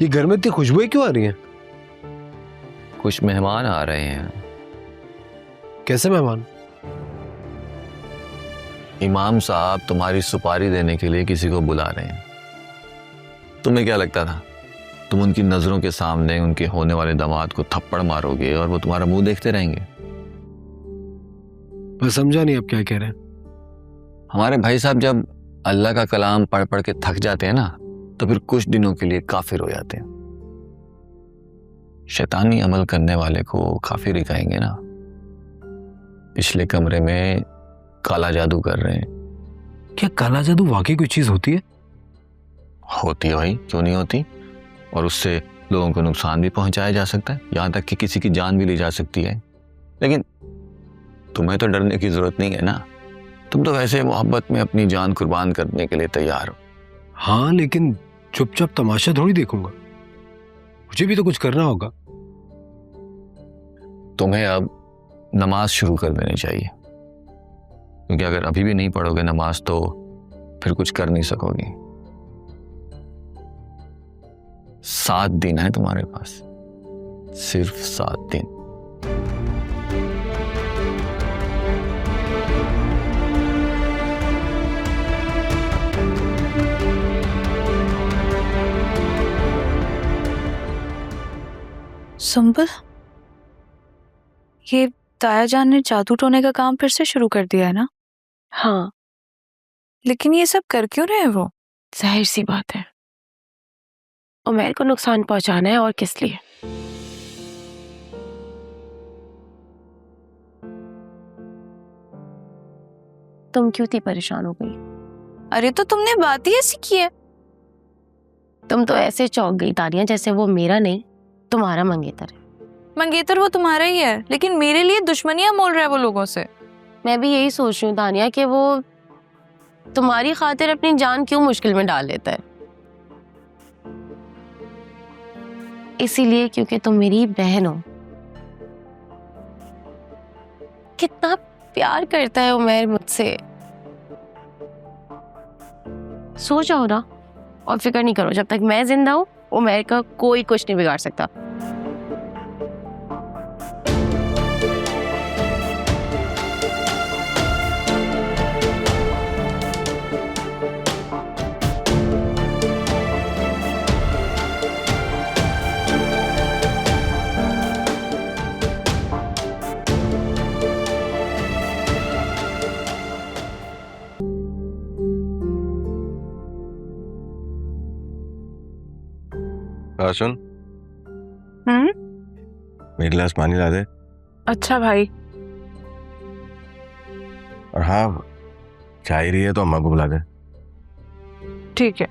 ये घर में इतनी खुशबुएं क्यों आ रही हैं? कुछ मेहमान आ रहे हैं। कैसे मेहमान? इमाम साहब तुम्हारी सुपारी देने के लिए किसी को बुला रहे हैं। तुम्हें क्या लगता था तुम उनकी नजरों के सामने उनके होने वाले दामाद को थप्पड़ मारोगे और वो तुम्हारा मुंह देखते रहेंगे? मैं समझा नहीं आप क्या कह रहे हैं। हमारे भाई साहब जब अल्लाह का कलाम पढ़ पढ़ के थक जाते हैं ना, तो फिर कुछ दिनों के लिए काफिर हो जाते हैं। शैतानी अमल करने वाले को काफिर ही कहेंगे ना। पिछले कमरे में काला जादू कर रहे हैं। क्या काला जादू वाकई कोई चीज होती है? होती है भाई, क्यों नहीं होती। और उससे लोगों को नुकसान भी पहुंचाया जा सकता है, यहां तक कि किसी की जान भी ली जा सकती है। लेकिन तुम्हें तो डरने की जरूरत नहीं है ना। तुम तो वैसे मोहब्बत में अपनी जान कुर्बान करने के लिए तैयार हो। हाँ, लेकिन चुपचाप तमाशा थोड़ी देखूंगा, मुझे भी तो कुछ करना होगा। तुम्हें अब नमाज शुरू कर देनी चाहिए, क्योंकि अगर अभी भी नहीं पढ़ोगे नमाज तो फिर कुछ कर नहीं सकोगे। 7 दिन है तुम्हारे पास, सिर्फ 7 दिन। सुंबल, ये ताया जान ने जादू टोने का काम फिर से शुरू कर दिया है ना? हाँ, लेकिन ये सब कर क्यों रहे हैं वो? जाहिर सी बात है, उमैर को नुकसान पहुंचाना है, और किस लिए। तुम क्यों इतनी परेशान हो गई? अरे तो तुमने बात ही ऐसी की है। तुम तो ऐसे चौंक गई तानिया, जैसे वो मेरा नहीं तुम्हारा मंगेतर है। मंगेतर वो तुम्हारा ही है, लेकिन मेरे लिए दुश्मनियां मोल रहा है वो लोगों से। मैं भी यही सोच रही हूँ तानिया कि वो तुम्हारी खातिर अपनी जान क्यों मुश्किल में डाल लेता है। इसीलिए क्योंकि तुम मेरी बहन हो। कितना प्यार करता है उमैर मुझसे। सो जाओ ना और फिक्र नहीं करो, जब तक मैं जिंदा हूं उमैर का कोई कुछ नहीं बिगाड़ सकता। सुन, मेरे गिलास पानी ला दे। अच्छा भाई। और हाँ, चाय रही है तो अम्मा को बुला दे। ठीक है।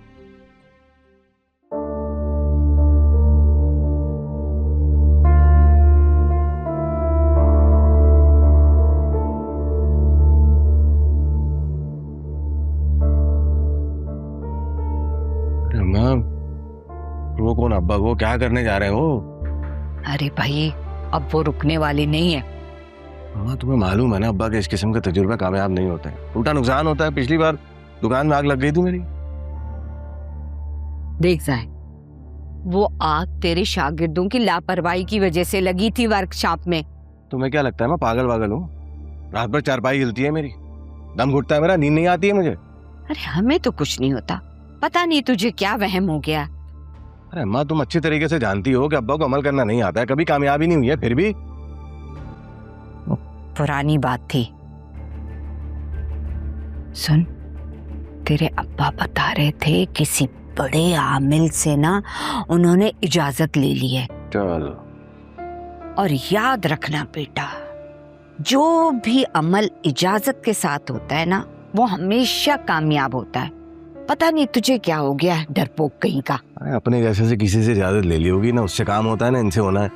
अम्मा, वो कौन? अब्बा को क्या करने जा रहे हो? अरे भाई, अब वो रुकने वाली नहीं है। अम्मा, तुम्हें मालूम है ना अब्बा के इस किस्म का तजुर्बा कामयाब नहीं होता है, उल्टा नुकसान होता है। पिछली बार दुकान में आग लग गई थी मेरी। देख जाए, वो आग तेरे शागिर्दों की लापरवाही की वजह से लगी थी वर्कशॉप में। तुम्हें क्या लगता है मैं पागल वागल हूँ? रात भर चारपाई हिलती है मेरी, दम घुटता है मेरा, नींद नहीं आती है मुझे। अरे हमें तो कुछ नहीं होता, पता नहीं तुझे क्या वहम हो गया। अरे अम्मा, तुम अच्छी तरीके से जानती हो कि अब्बा को अमल करना नहीं आता है, कभी कामयाबी नहीं हुई है, फिर भी। पुरानी बात थी। सुन, तेरे अब्बा बता रहे थे किसी बड़े आमिल से ना उन्होंने इजाजत ले ली है। चलो। और याद रखना बेटा, जो भी अमल इजाजत के साथ होता है ना, वो हमेशा कामयाब होता है। पता नहीं तुझे क्या हो गया है, डरपोक कहीं का। अपने जैसे से किसी से इजाजत ले ली होगी ना, उससे काम होता है ना, इनसे होना है।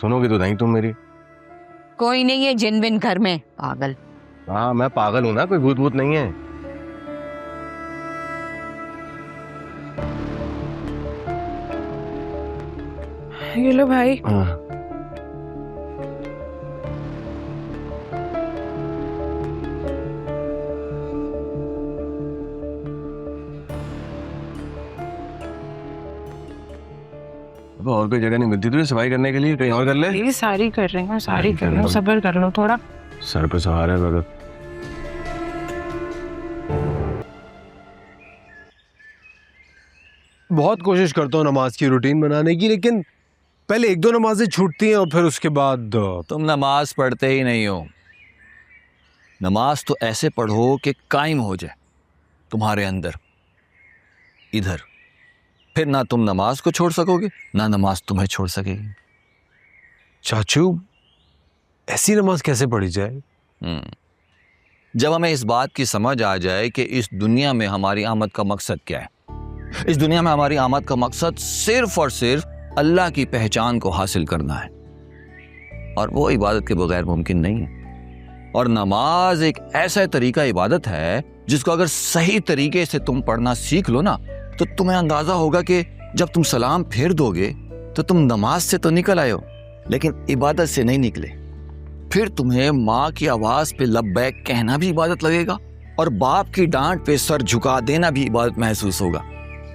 सुनोगे तो नहीं तुम मेरी। कोई नहीं है जिन बिन घर में, पागल। हाँ, मैं पागल हूं ना, कोई भूत भूत नहीं है। ये लो भाई। हाँ। अब और कोई जगह नहीं मिलती तुझे सफाई करने के लिए, कहीं और कर ले। ये सारी कर रही हूँ, सारी कर रही हूँ, सब्र कर लो थोड़ा। सर पे सहारा है भगत। बहुत कोशिश करता हूँ नमाज की रूटीन बनाने की, लेकिन पहले एक दो नमाजें छूटती हैं और फिर उसके बाद तुम नमाज पढ़ते ही नहीं हो। नमाज तो ऐसे पढ़ो कि कायम हो जाए तुम्हारे अंदर, इधर। फिर ना तुम नमाज को छोड़ सकोगे, ना नमाज तुम्हें छोड़ सकेगी। चाचू ऐसी नमाज कैसे पढ़ी जाए? जब हमें इस बात की समझ आ जाए कि इस दुनिया में हमारी आमद का मकसद क्या है, इस दुनिया में हमारी आमद का मकसद सिर्फ और सिर्फ अल्लाह की पहचान को हासिल करना है, और वो इबादत के बगैर मुमकिन नहीं है। और नमाज एक ऐसा तरीका इबादत है जिसको अगर सही तरीके से तुम पढ़ना सीख लो ना, तो तुम्हें अंदाजा होगा कि जब तुम सलाम फेर दोगे तो तुम नमाज से तो निकल आए हो, लेकिन इबादत से नहीं निकले। फिर तुम्हें माँ की आवाज पे लब्बैक कहना भी इबादत लगेगा, और बाप की डांट पे सर झुका देना भी इबादत महसूस होगा।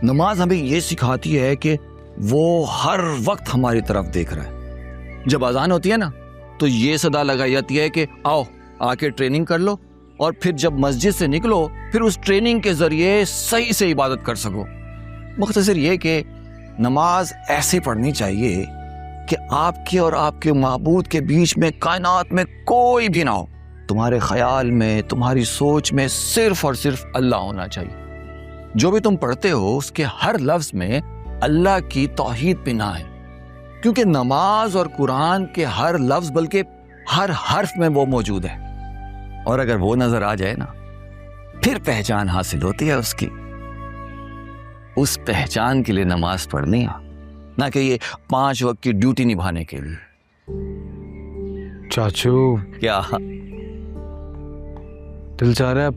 नमाज हमें ये सिखाती है कि वो हर वक्त हमारी तरफ देख रहा है। जब अजान होती है ना, तो ये सदा लगाई जाती है कि आओ आके ट्रेनिंग कर लो, और फिर जब मस्जिद से निकलो फिर उस ट्रेनिंग के जरिए सही से इबादत कर सको। मुख्तसर ये कि नमाज ऐसे पढ़नी चाहिए कि आपके और आपके माबूद के बीच में, कायनात में कोई भी ना हो। तुम्हारे ख्याल में, तुम्हारी सोच में सिर्फ और सिर्फ अल्लाह होना चाहिए। जो भी तुम पढ़ते हो उसके हर लफ्ज में अल्लाह की तौहीद बिना है, क्योंकि नमाज और कुरान के हर लफ्ज बल्कि हर हर्फ में वो मौजूद है। और अगर वो नजर आ जाए ना, फिर पहचान हासिल होती है उसकी। उस पहचान के लिए नमाज पढ़नी है, ना कि ये 5 वक्त की ड्यूटी निभाने के लिए। चाचू क्या दिल चाह रहा है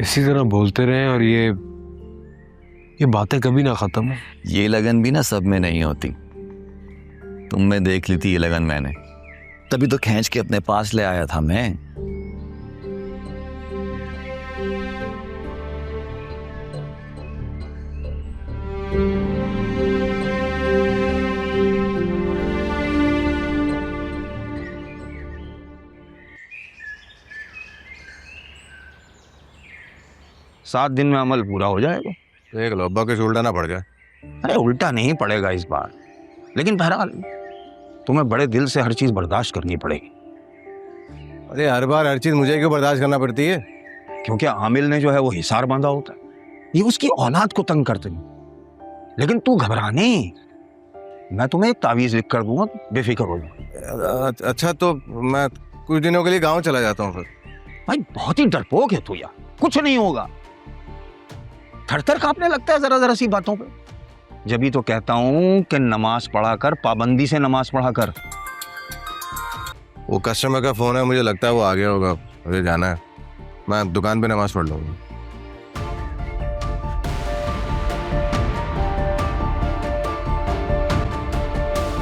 इसी तरह बोलते रहें और ये बातें कभी ना खत्म हो। ये लगन भी ना सब में नहीं होती। तुम में देख ली थी ये लगन मैंने, तभी तो खींच के अपने पास ले आया था मैं। सात दिन में अमल पूरा हो जाएगा। देख लो अब्बा के उल्टा ना पड़ जाए। अरे उल्टा नहीं पड़ेगा इस बार, लेकिन बहरहाल तुम्हें बड़े दिल से हर चीज बर्दाश्त करनी पड़ेगी। अरे हर बार हर चीज मुझे क्यों बर्दाश्त करना पड़ती है? क्योंकि आमिल ने जो है वो हिसार बांधा होता है, ये उसकी औलाद को तंग करते हैं। लेकिन तू घबरा नहीं, मैं तुम्हें एक तावीज लिख कर दूंगा, बेफिक्र हो जाओ। अच्छा तो मैं कुछ दिनों के लिए गाँव चला जाता हूँ फिर। भाई बहुत ही डरपोक है तू यार, कुछ नहीं होगा। थर-थर कांपने लगता है जरा जरा सी बातों पे। जब ही तो कहता हूं कि नमाज पढ़ा कर, पाबंदी से नमाज पढ़ा कर। वो कस्टमर का फोन है, मुझे लगता है वो आ गया होगा, मुझे जाना है। मैं दुकान पे नमाज पढ़ लूंगा।